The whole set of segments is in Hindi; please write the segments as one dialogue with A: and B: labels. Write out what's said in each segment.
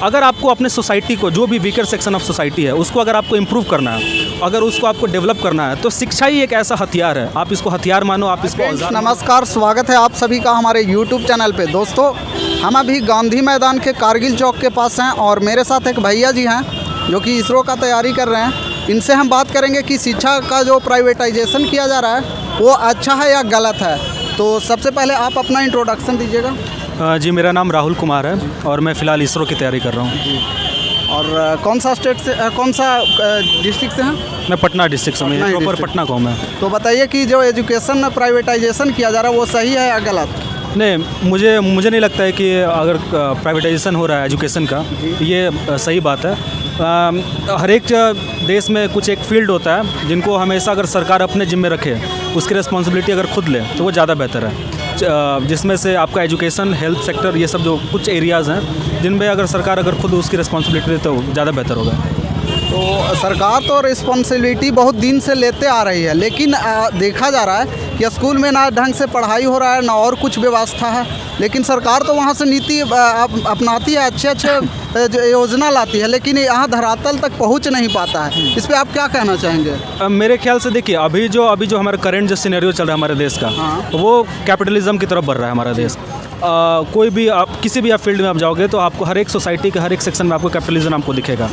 A: अगर आपको अपने सोसाइटी को, जो भी वीकर सेक्शन ऑफ सोसाइटी है, उसको अगर आपको इम्प्रूव करना है, अगर उसको आपको डेवलप करना है, तो शिक्षा ही एक ऐसा हथियार है। आप इसको हथियार मानो, आप इसको औजार मानो।
B: नमस्कार, स्वागत है आप सभी का हमारे YouTube चैनल पे। दोस्तों, हम अभी गांधी मैदान के कारगिल चौक के पास हैं और मेरे साथ एक भैया जी हैं जो कि इसरो का तैयारी कर रहे हैं। इनसे हम बात करेंगे कि शिक्षा का जो प्राइवेटाइजेशन किया जा रहा है वो अच्छा है या गलत है। तो सबसे पहले आप अपना इंट्रोडक्शन दीजिएगा।
A: जी, मेरा नाम राहुल कुमार है और मैं फ़िलहाल इसरो की तैयारी कर रहा हूँ।
B: और कौन सा स्टेट से, कौन सा डिस्ट्रिक्ट से हैं?
A: मैं पटना डिस्ट्रिक्ट से, मैं प्रॉपर
B: डिस्ट्रिक्ट।
A: पटना का हूँ मैं।
B: तो बताइए कि जो एजुकेशन प्राइवेटाइजेशन किया जा रहा है वो सही है या गलत?
A: नहीं, मुझे नहीं लगता है कि अगर प्राइवेटाइजेशन हो रहा है एजुकेशन का, ये सही बात है। हर एक देश में कुछ एक फील्ड होता है जिनको हमेशा अगर सरकार अपने जिम्मे रखे, उसकी रिस्पॉन्सिबिलिटी अगर खुद ले, तो वो ज़्यादा बेहतर है। जिसमें से आपका एजुकेशन, हेल्थ सेक्टर, ये सब जो कुछ एरियाज़ हैं जिनमें अगर सरकार अगर खुद उसकी रिस्पॉन्सिबिलिटी ले तो ज़्यादा बेहतर होगा।
B: तो सरकार तो रिस्पॉन्सिबिलिटी बहुत दिन से लेते आ रही है, लेकिन देखा जा रहा है कि स्कूल में ना ढंग से पढ़ाई हो रहा है, ना और कुछ व्यवस्था है। लेकिन सरकार तो वहाँ से नीति अपनाती है, अच्छे योजना लाती है, लेकिन यहाँ धरातल तक पहुँच नहीं पाता है। इस पर आप क्या कहना चाहेंगे?
A: मेरे ख्याल से देखिए, अभी जो हमारा करंट जो सिनेरियो चल रहा है हमारे देश का, वो कैपिटलिज्म की तरफ बढ़ रहा है हमारा देश। कोई भी आप किसी भी आप फील्ड में आप जाओगे तो आपको हर एक सोसाइटी के हर एक सेक्शन में आपको कैपिटलिज्म आपको दिखेगा।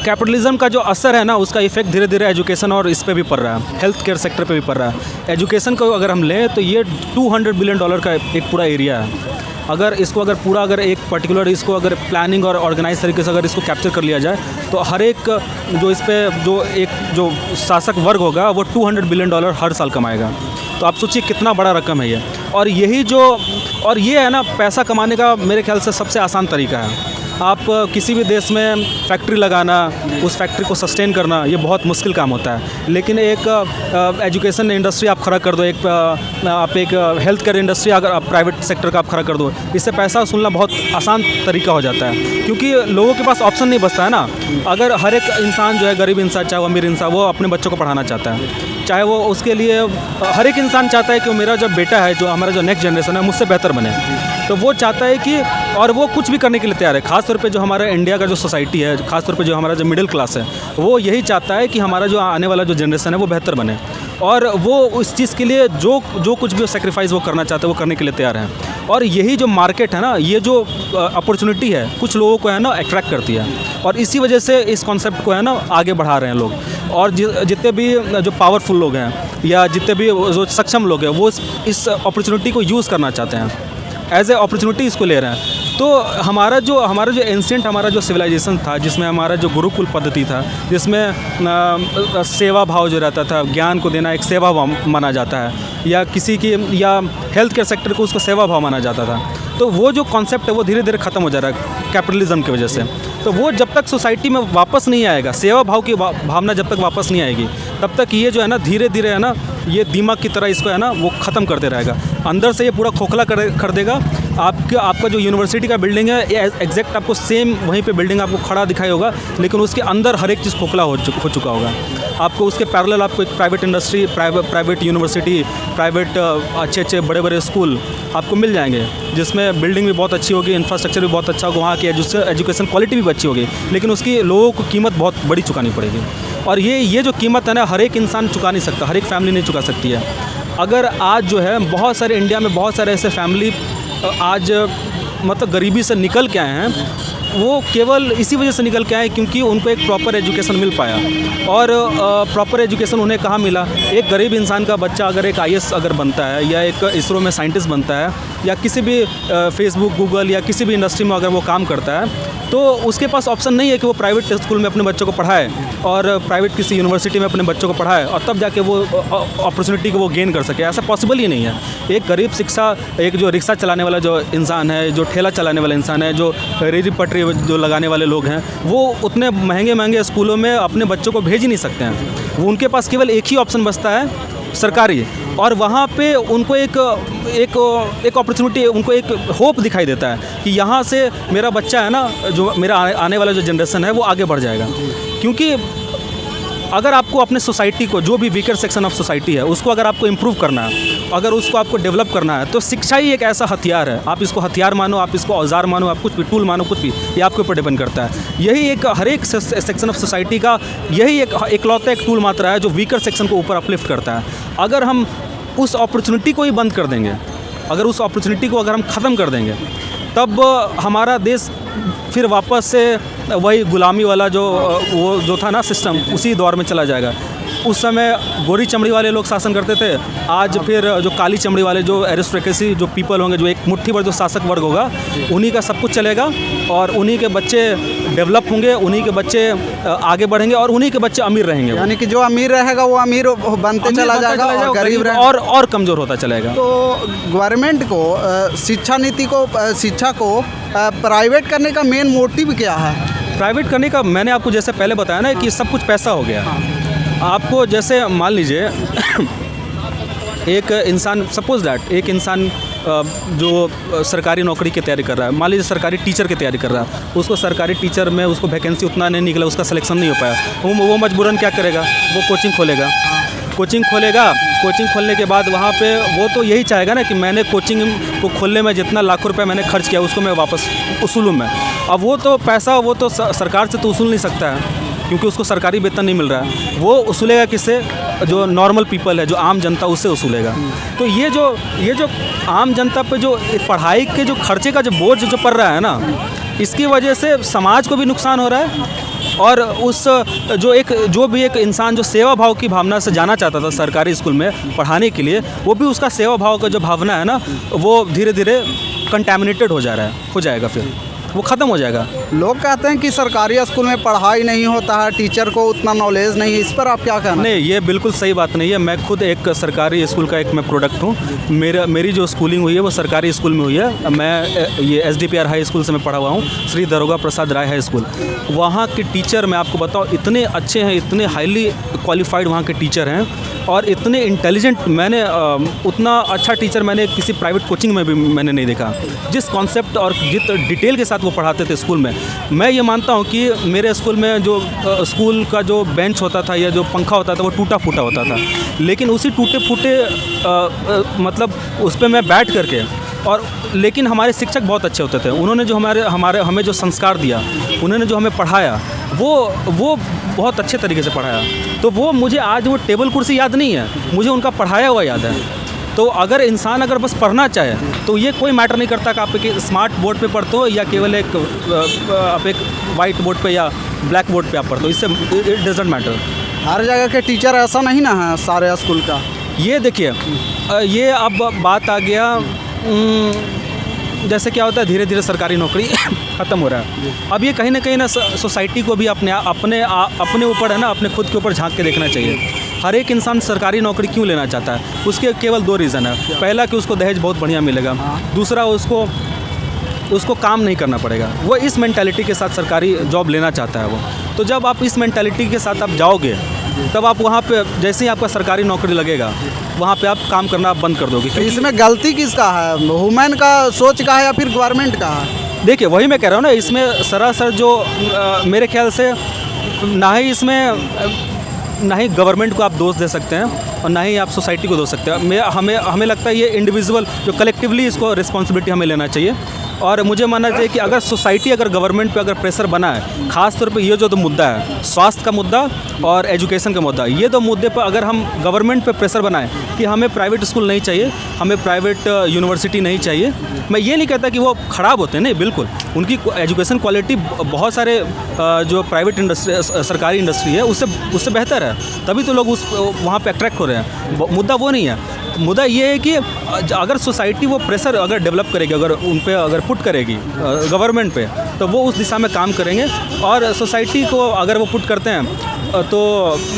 A: कैपिटलिज्म का जो असर है ना, उसका इफेक्ट धीरे धीरे एजुकेशन और इस पे भी पड़ रहा है, हेल्थ केयर सेक्टर पे भी पड़ रहा है। एजुकेशन को अगर हम लें तो ये $200 बिलियन का एक पूरा एरिया है। अगर इसको अगर एक पर्टिकुलर इसको अगर प्लानिंग और ऑर्गेनाइज तरीके से अगर इसको कैप्चर कर लिया जाए तो हर एक जो इस पे जो शासक वर्ग होगा वो $200 बिलियन हर साल कमाएगा। तो आप सोचिए कितना बड़ा रकम है ये। और ये है ना, पैसा कमाने का मेरे ख्याल से सबसे आसान तरीका है। आप किसी भी देश में फैक्ट्री लगाना, उस फैक्ट्री को सस्टेन करना, ये बहुत मुश्किल काम होता है। लेकिन एक एजुकेशन इंडस्ट्री आप खड़ा कर दो, आप एक हेल्थ केयर इंडस्ट्री अगर आप प्राइवेट सेक्टर का आप खड़ा कर दो, इससे पैसा वसूलना बहुत आसान तरीका हो जाता है, क्योंकि लोगों के पास ऑप्शन नहीं बचता है ना। अगर हर एक इंसान जो है, गरीब इंसान चाहे वो अमीर इंसान, वो अपने बच्चों को पढ़ाना चाहता है, चाहे वो उसके लिए हर एक इंसान चाहता है कि मेरा जो बेटा है, जो हमारा जो नेक्स्ट जनरेशन है, मुझसे बेहतर बने। तो वो चाहता है कि, और वो कुछ भी करने के लिए तैयार है। खासतौर पे जो हमारा इंडिया का जो सोसाइटी है, खासतौर पे जो हमारा जो मिडिल क्लास है, वो यही चाहता है कि हमारा जो आने वाला जो जनरेशन है वो बेहतर बने। और वो उस चीज़ के लिए जो कुछ भी सेक्रीफाइस वो करना चाहते हैं वो करने के लिए तैयार हैं। और यही जो मार्केट है ना, ये जो अपॉर्चुनिटी है, कुछ लोगों को है ना अट्रैक्ट करती है, और इसी वजह से इस कॉन्सेप्ट को है ना आगे बढ़ा रहे हैं लोग। और जितने भी जो पावरफुल लोग हैं या जितने भी जो सक्षम लोग हैं, वो इस अपॉर्चुनिटी को यूज़ करना चाहते हैं, एज ए अपॉर्चुनिटी इसको ले रहे हैं। तो हमारा जो एंशिएंट हमारा जो सिविलाइजेशन था, जिसमें हमारा जो गुरुकुल पद्धति था, जिसमें सेवा भाव जो रहता था, ज्ञान को देना एक सेवा भाव माना जाता है, या या हेल्थ केयर सेक्टर को उसको सेवा भाव माना जाता था, तो वो जो कॉन्सेप्ट है वो धीरे धीरे ख़त्म हो जा रहा है कैपिटलिज्म की वजह से। तो वो जब तक सोसाइटी में वापस नहीं आएगा, सेवा भाव की भावना जब तक वापस नहीं आएगी, तब तक ये जो है ना धीरे धीरे है ना, ये दिमाग की तरह इसको है ना वो ख़त्म करते रहेगा। अंदर से ये पूरा खोखला कर देगा। आपका जो यूनिवर्सिटी का बिल्डिंग है, ये एग्जैक्ट आपको सेम वहीं पे बिल्डिंग आपको खड़ा दिखाई होगा, लेकिन उसके अंदर हर एक चीज़ खोखला हो चुका होगा। आपको उसके पैरेलल आपको एक private industry, private university, private अच्छे बड़े स्कूल आपको मिल जाएंगे, जिसमें बिल्डिंग भी बहुत अच्छी होगी, इंफ्रास्ट्रक्चर भी बहुत अच्छा होगा, वहाँ की एजुकेशन क्वालिटी भी अच्छी होगी, लेकिन उसकी लोगों को कीमत बहुत बड़ी चुकानी पड़ेगी। और ये जो कीमत है ना, हर एक इंसान चुका नहीं सकता, हर एक फैमिली नहीं चुका सकती है। अगर आज जो है बहुत सारे इंडिया में बहुत सारे ऐसे फैमिली आज मतलब गरीबी से निकल के आए हैं, वो केवल इसी वजह से निकल के आए क्योंकि उनको एक प्रॉपर एजुकेशन मिल पाया। और प्रॉपर एजुकेशन उन्हें कहाँ मिला? एक गरीब इंसान का बच्चा अगर एक IAS अगर बनता है, या एक इसरो में साइंटिस्ट बनता है, या किसी भी फेसबुक, गूगल या किसी भी इंडस्ट्री में अगर वो काम करता है, तो उसके पास ऑप्शन नहीं है कि वो प्राइवेट स्कूल में अपने बच्चों को पढ़ाए और प्राइवेट किसी यूनिवर्सिटी में अपने बच्चों को पढ़ाए और तब जाके वो अपॉर्चुनिटी को वो गेन कर सके। ऐसा पॉसिबल ही नहीं है। एक गरीब शिक्षा, एक जो रिक्शा चलाने वाला जो इंसान है, जो ठेला चलाने वाला इंसान है, जो रेहड़ी पटरी जो लगाने वाले लोग हैं, वो उतने महंगे स्कूलों में अपने बच्चों को भेज ही नहीं सकते हैं। वो उनके पास केवल एक ही ऑप्शन बचता है, सरकारी। और वहाँ पे उनको एक अपॉर्चुनिटी, उनको एक होप दिखाई देता है कि यहाँ से मेरा बच्चा है ना, जो मेरा आने वाला जो जनरेशन है वो आगे बढ़ जाएगा। क्योंकि अगर आपको अपने सोसाइटी को, जो भी वीकर सेक्शन ऑफ सोसाइटी है, उसको अगर आपको इम्प्रूव करना है, अगर उसको आपको डेवलप करना है, तो शिक्षा ही एक ऐसा हथियार है। आप इसको हथियार मानो, आप इसको औजार मानो, आप कुछ भी टूल मानो, कुछ भी, ये आपके ऊपर डिपेंड करता है। यही एक हर एक सेक्शन ऑफ सोसाइटी का यही एक इकलौता एक टूल मात्र है जो वीकर सेक्शन को ऊपर अपलिफ्ट करता है। अगर हम उस अपॉर्चुनिटी को ही बंद कर देंगे, अगर उस अपॉर्चुनिटी को अगर हम ख़त्म कर देंगे, तब हमारा देश फिर वापस से वही गुलामी वाला जो था ना सिस्टम, उसी दौर में चला जाएगा। उस समय गोरी चमड़ी वाले लोग शासन करते थे, आज फिर जो काली चमड़ी वाले जो एरिस्टोक्रेसी जो पीपल होंगे, जो एक मुट्ठी भर जो शासक वर्ग होगा, उन्हीं का सब कुछ चलेगा और उन्हीं के बच्चे डेवलप होंगे, उन्हीं के बच्चे आगे बढ़ेंगे और उन्हीं के बच्चे अमीर रहेंगे।
B: यानी कि जो अमीर रहेगा वो अमीर बनते चला जाएगा और गरीब
A: और कमज़ोर होता चलेगा।
B: तो गवर्नमेंट को शिक्षा नीति को, शिक्षा को प्राइवेट करने का मेन मोटिव क्या है?
A: प्राइवेट करने का मैंने आपको जैसे पहले बताया ना कि सब कुछ पैसा हो गया। आपको जैसे मान लीजिए एक इंसान, सपोज दैट एक इंसान जो सरकारी नौकरी की तैयारी कर रहा है, मान लीजिए सरकारी टीचर की तैयारी कर रहा है, उसको सरकारी टीचर में उसको वैकेंसी उतना नहीं निकला, उसका सिलेक्शन नहीं हो पाया, वो मजबूरन क्या करेगा? वो कोचिंग खोलेगा। कोचिंग खोलने के बाद वहाँ पे वो तो यही चाहेगा ना कि मैंने कोचिंग को खोलने में जितना लाखों रुपए मैंने खर्च किया उसको मैं वापस वसूलूँ मैं। अब वो तो पैसा वो तो सरकार से तो वसूल नहीं सकता है, क्योंकि उसको सरकारी वेतन नहीं मिल रहा है। वो वसूलेगा किससे? जो नॉर्मल पीपल है, जो आम जनता, उससे वसूलेगा। तो ये जो आम जनता पे जो पढ़ाई के जो खर्चे का जो बोझ जो पड़ रहा है ना, इसकी वजह से समाज को भी नुकसान हो रहा है और उस जो भी एक इंसान जो सेवा भाव की भावना से जाना चाहता था सरकारी स्कूल में पढ़ाने के लिए, वो भी उसका सेवा भाव का जो भावना है ना, वो धीरे धीरे कंटैमिनेटेड हो जाएगा, फिर वो ख़त्म हो जाएगा।
B: लोग कहते हैं कि सरकारी स्कूल में पढ़ाई नहीं होता है, टीचर को उतना नॉलेज नहीं है, इस पर आप क्या कहना?
A: नहीं, ये बिल्कुल सही बात नहीं है। मैं खुद एक सरकारी स्कूल का एक मैं प्रोडक्ट हूँ। मेरी जो स्कूलिंग हुई है वो सरकारी स्कूल में हुई है। मैं ये SDPR हाई स्कूल से मैं पढ़ा हुआ हूँ, श्री दारोगा प्रसाद राय हाई स्कूल। वहाँ के टीचर मैं आपको बताऊँ इतने अच्छे हैं, इतने हाईली क्वालिफाइड वहाँ के टीचर हैं और इतने इंटेलिजेंट। मैंने उतना अच्छा टीचर मैंने किसी प्राइवेट कोचिंग में भी मैंने नहीं देखा। जिस कॉन्सेप्ट और जिस डिटेल के साथ वो पढ़ाते थे स्कूल में, मैं ये मानता हूँ कि मेरे स्कूल में जो स्कूल का जो बेंच होता था या जो पंखा होता था वो टूटा फूटा होता था, लेकिन उसी टूटे फूटे मतलब उस पर मैं बैठ करके लेकिन हमारे शिक्षक बहुत अच्छे होते थे। उन्होंने जो हमें जो संस्कार दिया, उन्होंने जो हमें पढ़ाया, वो बहुत अच्छे तरीके से पढ़ाया। तो वो मुझे आज वो टेबल कुर्सी याद नहीं है, मुझे उनका पढ़ाया हुआ याद है। तो अगर इंसान अगर बस पढ़ना चाहे तो ये कोई मैटर नहीं करता कि आप एक स्मार्ट बोर्ड पे पढ़ते हो या केवल आप एक वाइट बोर्ड पे या ब्लैक बोर्ड पे आप पढ़ते हो, इससे इट डजंट मैटर।
B: हर जगह के टीचर ऐसा नहीं ना है सारे स्कूल का।
A: ये देखिए, ये अब बात आ गया, जैसे क्या होता है धीरे धीरे सरकारी नौकरी ख़त्म हो रहा है। अब ये कहीं ना सोसाइटी को भी अपने ऊपर है ना, अपने खुद के ऊपर झांक के देखना चाहिए। हर एक इंसान सरकारी नौकरी क्यों लेना चाहता है? उसके केवल 2 रीज़न है। पहला कि उसको दहेज बहुत बढ़िया मिलेगा, दूसरा उसको काम नहीं करना पड़ेगा। वो इस मेंटालिटी के साथ सरकारी जॉब लेना चाहता है वो। तो जब आप इस मेंटालिटी के साथ आप जाओगे, तब आप वहाँ पे जैसे ही आपका सरकारी नौकरी लगेगा, वहाँ पे आप काम करना आप बंद कर दोगे।
B: तो इसमें गलती किसका है? ह्यूमन का सोच का है या फिर गवर्नमेंट का है?
A: देखिए, वही मैं कह रहा हूँ ना, इसमें सरासर जो मेरे ख्याल से ना ही गवर्नमेंट को आप दोष दे सकते हैं और ना ही आप सोसाइटी को दोष सकते हैं। हमें लगता है ये इंडिविजुअल जो कलेक्टिवली इसको रिस्पॉन्सिबिलिटी हमें लेना चाहिए। और मुझे मानना चाहिए कि अगर सोसाइटी अगर गवर्नमेंट पे अगर प्रेशर बना है, ख़ास तौर पे ये जो 2 मुद्दा है, स्वास्थ्य का मुद्दा और एजुकेशन का मुद्दा, ये 2 मुद्दे पर अगर हम गवर्नमेंट पे प्रेशर बनाएं कि हमें प्राइवेट स्कूल नहीं चाहिए, हमें प्राइवेट यूनिवर्सिटी नहीं चाहिए। मैं ये नहीं कहता कि वो ख़राब होते हैं, नहीं, बिल्कुल उनकी एजुकेशन क्वालिटी बहुत सारे जो प्राइवेट इंडस्ट्री सरकारी इंडस्ट्री है उससे बेहतर है, तभी तो लोग वहाँ पर अट्रैक्ट हो रहे हैं। मुद्दा वो नहीं है। मुद्दा ये है कि अगर सोसाइटी वो प्रेशर अगर डेवलप करेगी, अगर उन पे अगर पुट करेगी गवर्नमेंट पे, तो वो उस दिशा में काम करेंगे। और सोसाइटी को अगर वो पुट करते हैं तो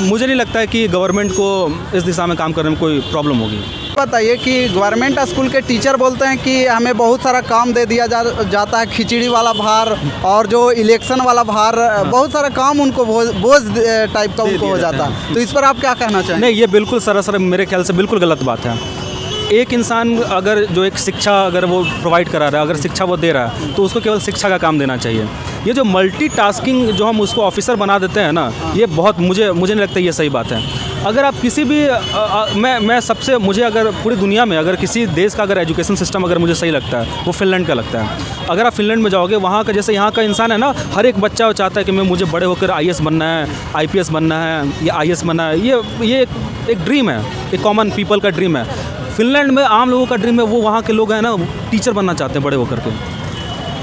A: मुझे नहीं लगता है कि गवर्नमेंट को इस दिशा में काम करने में कोई प्रॉब्लम होगी।
B: बताइए कि गवर्नमेंट स्कूल के टीचर बोलते हैं कि हमें बहुत सारा काम दे दिया जाता है, खिचड़ी वाला भार और जो इलेक्शन वाला भार, बहुत सारा काम उनको बोझ टाइप का उनको हो जाता है। तो इस पर आप क्या कहना चाहेंगे?
A: नहीं, ये बिल्कुल सरासर मेरे ख्याल से बिल्कुल गलत बात है। एक इंसान अगर जो एक शिक्षा अगर वो प्रोवाइड करा रहा है, अगर शिक्षा वो दे रहा है, तो उसको केवल शिक्षा का काम देना चाहिए। ये जो मल्टीटास्किंग जो हम उसको ऑफिसर बना देते हैं ना, ये बहुत मुझे नहीं लगता ये सही बात है। अगर आप किसी भी मैं सबसे मुझे अगर पूरी दुनिया में अगर किसी देश का अगर एजुकेशन सिस्टम अगर मुझे सही लगता है वो फिनलैंड का लगता है। अगर आप फिनलैंड में जाओगे, वहाँ का जैसे यहाँ का इंसान है ना, हर एक बच्चा चाहता है कि मुझे बड़े होकर IAS बनना है, IPS बनना है या IS बनना है। ये एक ड्रीम है, एक कॉमन पीपल का ड्रीम है। फिनलैंड में आम लोगों का ड्रीम है, वो वहाँ के लोग हैं ना टीचर बनना चाहते हैं बड़े होकर के,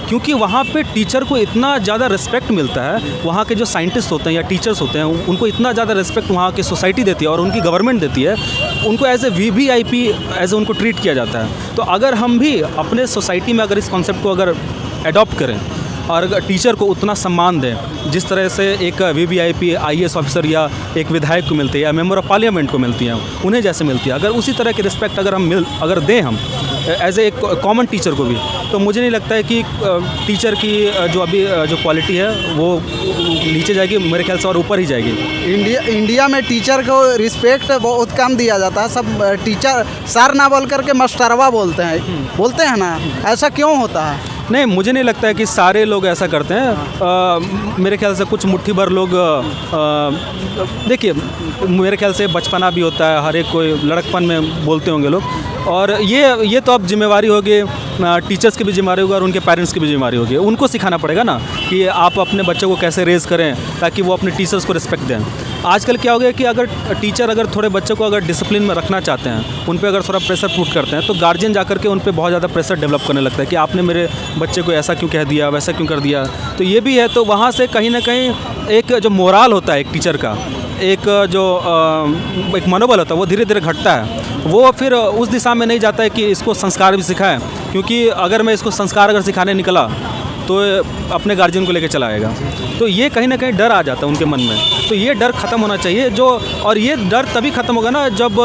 A: क्योंकि वहाँ पे टीचर को इतना ज़्यादा रिस्पेक्ट मिलता है। वहाँ के जो साइंटिस्ट होते हैं या टीचर्स होते हैं उनको इतना ज़्यादा रिस्पेक्ट वहाँ की सोसाइटी देती है और उनकी गवर्नमेंट देती है। उनको as a VVIP as a उनको ट्रीट किया जाता है। तो अगर हम भी अपने सोसाइटी में अगर इस कॉन्सेप्ट को अगर एडॉप्ट करें और अगर टीचर को उतना सम्मान दें जिस तरह से एक VVIP IAS ऑफिसर या एक विधायक को मिलती है या मेंबर ऑफ पार्लियामेंट को मिलती है, उन्हें जैसे मिलती है, अगर उसी तरह की रिस्पेक्ट अगर अगर दें हम एज ए एक कॉमन टीचर को भी, तो मुझे नहीं लगता है कि टीचर की जो अभी जो क्वालिटी है वो नीचे जाएगी, मेरे ख्याल से और ऊपर ही जाएगी।
B: इंडिया में टीचर को रिस्पेक्ट बहुत कम दिया जाता है। सब टीचर सर ना बोल करके मास्टरवा बोलते हैं ना, ऐसा क्यों होता है?
A: नहीं, मुझे नहीं लगता है कि सारे लोग ऐसा करते हैं। मेरे ख्याल से कुछ मुट्ठी भर लोग देखिए, मेरे ख्याल से बचपना भी होता है, हर एक कोई लड़कपन में बोलते होंगे लोग। और ये तो अब जिम्मेवारी होगी, टीचर्स की भी जिम्मेवारी होगी और उनके पेरेंट्स की भी जिम्मेवारी होगी। उनको सिखाना पड़ेगा ना कि आप अपने बच्चों को कैसे रेज़ करें ताकि वो अपने टीचर्स को रिस्पेक्ट दें। आजकल क्या हो गया कि अगर टीचर अगर थोड़े बच्चों को अगर डिसिप्लिन में रखना चाहते हैं, उन पे अगर थोड़ा प्रेशर पुट करते हैं, तो गार्जियन जाकर के उन पे बहुत ज़्यादा प्रेशर डेवलप करने लगता है कि आपने मेरे बच्चे को ऐसा क्यों कह दिया, वैसा क्यों कर दिया। तो ये भी है। तो वहाँ से कहीं ना कहीं एक जो मोराल होता है एक टीचर का, एक जो एक मनोबल होता है, वो धीरे धीरे घटता है। वो फिर उस दिशा में नहीं जाता है कि इसको संस्कार भी सिखाएं, क्योंकि अगर मैं इसको संस्कार अगर सिखाने निकला तो अपने गार्जियन को लेकर चला आएगा। तो ये कहीं ना कहीं डर आ जाता है उनके मन में। तो ये डर ख़त्म होना चाहिए और ये डर तभी ख़त्म होगा ना जब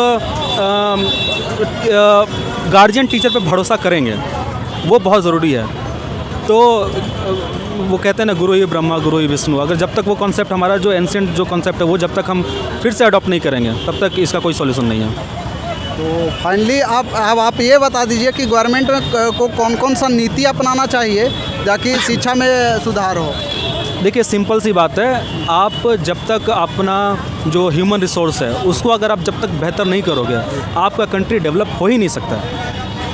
A: गार्जियन टीचर पे भरोसा करेंगे, वो बहुत ज़रूरी है। तो वो कहते हैं ना, गुरु ही ब्रह्मा गुरु ही विष्णु। अगर जब तक वो कॉन्सेप्ट हमारा जो एंशिएंट जो कॉन्सेप्ट है वो जब तक हम फिर से अडॉप्ट नहीं करेंगे, तब तक इसका कोई सॉल्यूशन नहीं है।
B: तो फाइनली आप ये बता दीजिए कि गवर्नमेंट को कौन कौन सा नीति अपनाना चाहिए ताकि शिक्षा में सुधार हो।
A: देखिए, सिंपल सी बात है, आप जब तक अपना जो ह्यूमन रिसोर्स है उसको अगर आप जब तक बेहतर नहीं करोगे, आपका कंट्री डेवलप हो ही नहीं सकता है।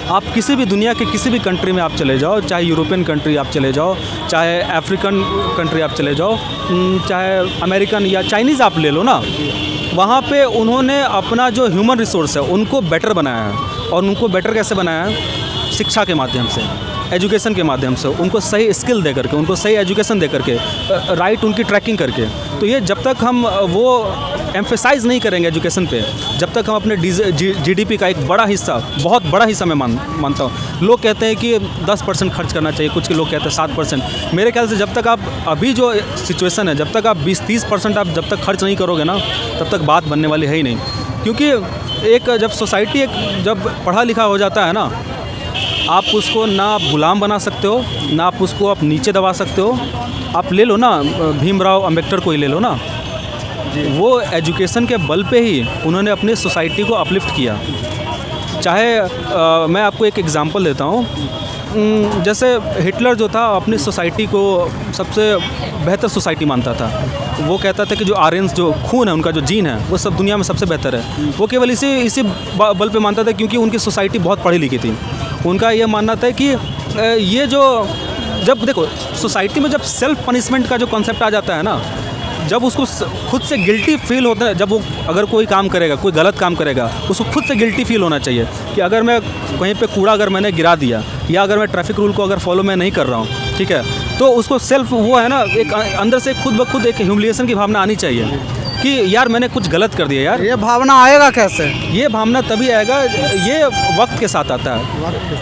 A: आप किसी भी दुनिया के किसी भी कंट्री में आप चले जाओ, चाहे यूरोपियन कंट्री आप चले जाओ, चाहे अफ्रीकन कंट्री आप चले जाओ, चाहे अमेरिकन या चाइनीज़ आप ले लो ना, वहाँ पे उन्होंने अपना जो ह्यूमन रिसोर्स है उनको बेटर बनाया है। और उनको बेटर कैसे बनाया है? शिक्षा के माध्यम से, एजुकेशन के माध्यम से, उनको सही स्किल दे करके, उनको सही एजुकेशन दे करके, राइट उनकी ट्रैकिंग करके। तो ये जब तक हम वो एम्फेसाइज़ नहीं करेंगे एजुकेशन पे, जब तक हम अपने GDP का एक बड़ा हिस्सा, बहुत बड़ा हिस्सा मैं मानता हूँ, लोग कहते हैं कि 10% खर्च करना चाहिए, कुछ लोग कहते हैं 7%। मेरे ख्याल से जब तक आप अभी जो सिचुएशन है, जब तक आप 20-30% आप जब तक खर्च नहीं करोगे ना, तब तक बात बनने वाली है ही नहीं। क्योंकि एक जब सोसाइटी जब पढ़ा लिखा हो जाता है ना, आप उसको ना आप गुलाम बना सकते हो, ना आप उसको आप नीचे दबा सकते हो। आप ले लो ना, भीमराव अंबेडकर को ही ले लो ना, वो एजुकेशन के बल पे ही उन्होंने अपनी सोसाइटी को अपलिफ्ट किया। चाहे मैं आपको एक एग्जांपल देता हूँ, जैसे हिटलर जो था अपनी सोसाइटी को सबसे बेहतर सोसाइटी मानता था। वो कहता था कि जो आर्यंस जो खून है, उनका जो जीन है, वो सब दुनिया में सबसे बेहतर है। वो केवल इसी बल पे मानता था क्योंकि उनकी सोसाइटी बहुत पढ़ी लिखी थी। उनका ये मानना था कि ये जो जब देखो सोसाइटी में जब सेल्फ पनिशमेंट का जो कॉन्सेप्ट आ जाता है ना, जब उसको खुद से गिल्टी फील होता है, जब वो अगर कोई काम करेगा, कोई गलत काम करेगा, उसको खुद से गिल्टी फील होना चाहिए कि अगर मैं कहीं पे कूड़ा अगर मैंने गिरा दिया या अगर मैं ट्रैफिक रूल को अगर फॉलो मैं नहीं कर रहा हूँ, ठीक है, तो उसको सेल्फ वो है ना, एक अंदर से खुद ब खुद एक ह्यूमिलिएशन की भावना आनी चाहिए कि यार मैंने कुछ गलत कर दिया यार।
B: ये भावना आएगा कैसे?
A: ये भावना तभी आएगा, ये वक्त के साथ आता है।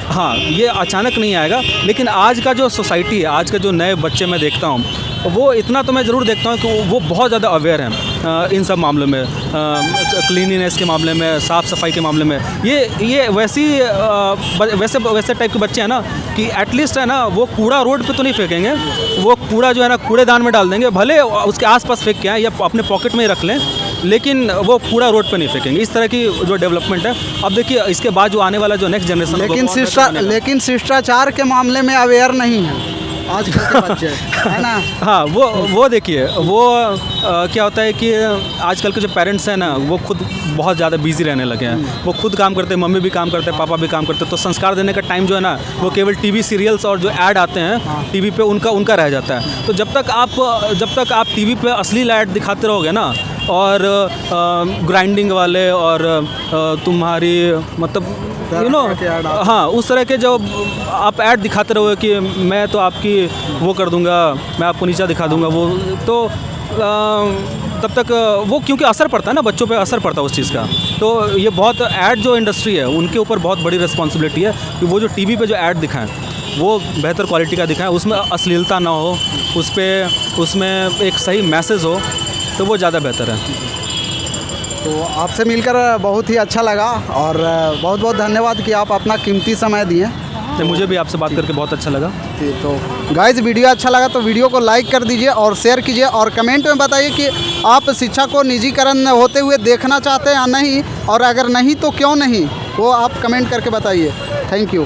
A: हाँ, ये अचानक नहीं आएगा। लेकिन आज का जो सोसाइटी है, आज के जो नए बच्चे मैं देखता हूँ, वो इतना तो मैं ज़रूर देखता हूँ कि वो बहुत ज़्यादा अवेयर हैं इन सब मामलों में, क्लीनिनेस के मामले में, साफ़ सफाई के मामले में। ये वैसे टाइप के बच्चे हैं ना कि एटलीस्ट है ना, वो कूड़ा रोड पे तो नहीं फेंकेंगे, वो कूड़ा जो है ना कूड़ेदान में डाल देंगे, भले उसके आसपास फेंक के आए या अपने पॉकेट में ही रख लें, लेकिन वो कूड़ा रोड पे नहीं फेंकेंगे। इस तरह की जो डेवलपमेंट है। अब देखिए इसके बाद जो आने वाला जो नेक्स्ट जनरेशन,
B: लेकिन शिष्टाचार के मामले में अवेयर नहीं है। आजकल के बच्चे है ना।
A: हाँ, वो देखिए, वो क्या होता है कि आजकल के जो पेरेंट्स हैं ना, वो खुद बहुत ज़्यादा बिजी रहने लगे हैं। वो खुद काम करते हैं, मम्मी भी काम करते हैं, पापा भी काम करते हैं, तो संस्कार देने का टाइम जो है ना, वो केवल टीवी सीरियल्स और जो ऐड आते हैं टीवी पे, उनका रह जाता है। तो जब तक आप टीवी पे असली ऐड दिखाते रहोगे ना, और ग्राइंडिंग वाले और तुम्हारी मतलब हाँ, उस तरह के जो आप ऐड दिखाते रहोगे कि मैं तो आपकी वो कर दूंगा, मैं आपको नीचा दिखा दूंगा, वो तो तब तक वो, क्योंकि असर पड़ता है ना, बच्चों पे असर पड़ता है उस चीज़ का। तो ये बहुत ऐड जो इंडस्ट्री है उनके ऊपर बहुत बड़ी रिस्पॉन्सिबिलिटी है कि वो जो टीवी पे जो ऐड दिखाएं वो बेहतर क्वालिटी का दिखाएं, उसमें अश्लीलता ना हो, उसमें एक सही मैसेज हो, तो वो ज़्यादा बेहतर है।
B: तो आपसे मिलकर बहुत ही अच्छा लगा और बहुत बहुत धन्यवाद कि आप अपना कीमती समय दिए।
A: तो मुझे भी आपसे बात करके बहुत अच्छा लगा।
B: तो गाइस, वीडियो अच्छा लगा तो वीडियो को लाइक कर दीजिए और शेयर कीजिए, और कमेंट में बताइए कि आप शिक्षा को निजीकरण होते हुए देखना चाहते हैं या नहीं, और अगर नहीं तो क्यों नहीं, वो आप कमेंट करके बताइए। Thank you.